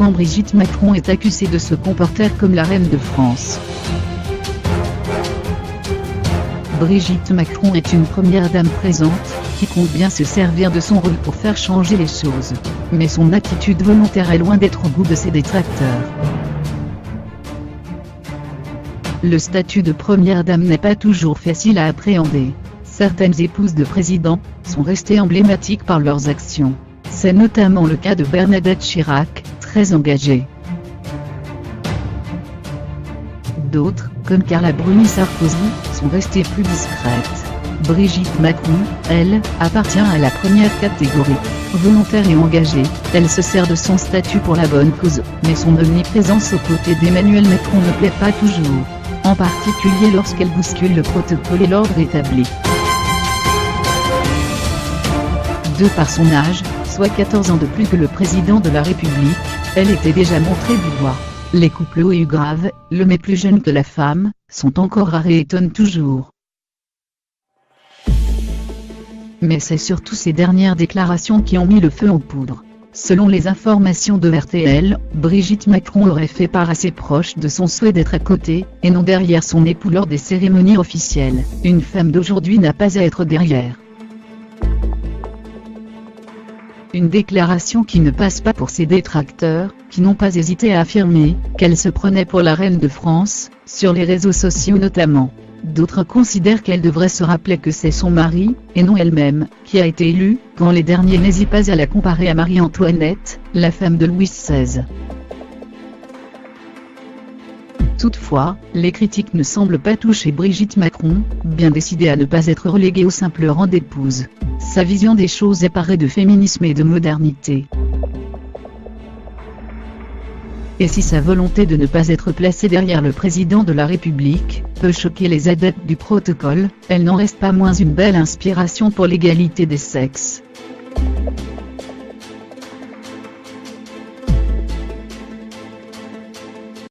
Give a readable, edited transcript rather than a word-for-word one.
quand Brigitte Macron est accusée de se comporter comme la reine de France. Brigitte Macron est une première dame présente, qui compte bien se servir de son rôle pour faire changer les choses. Mais son attitude volontaire est loin d'être au goût de ses détracteurs. Le statut de première dame n'est pas toujours facile à appréhender. Certaines épouses de présidents sont restées emblématiques par leurs actions. C'est notamment le cas de Bernadette Chirac, très engagée. D'autres, comme Carla Bruni Sarkozy, sont restées plus discrètes. Brigitte Macron, elle, appartient à la première catégorie. Volontaire et engagée, elle se sert de son statut pour la bonne cause, mais son omniprésence aux côtés d'Emmanuel Macron ne plaît pas toujours. En particulier lorsqu'elle bouscule le protocole et l'ordre établi. De par son âge, soit 14 ans de plus que le président de la République, elle était déjà montrée du doigt. Les couples hauts et graves, l'homme est plus jeune que la femme, sont encore rares et étonnent toujours. Mais c'est surtout ces dernières déclarations qui ont mis le feu aux poudres. Selon les informations de RTL, Brigitte Macron aurait fait part à ses proches de son souhait d'être à côté, et non derrière son époux lors des cérémonies officielles. Une femme d'aujourd'hui n'a pas à être derrière. Une déclaration qui ne passe pas pour ses détracteurs, qui n'ont pas hésité à affirmer qu'elle se prenait pour la reine de France, sur les réseaux sociaux notamment. D'autres considèrent qu'elle devrait se rappeler que c'est son mari, et non elle-même, qui a été élue, quand les derniers n'hésitent pas à la comparer à Marie-Antoinette, la femme de Louis XVI. Toutefois, les critiques ne semblent pas toucher Brigitte Macron, bien décidée à ne pas être reléguée au simple rang d'épouse. Sa vision des choses est parée de féminisme et de modernité. Et si sa volonté de ne pas être placée derrière le président de la République peut choquer les adeptes du protocole, elle n'en reste pas moins une belle inspiration pour l'égalité des sexes.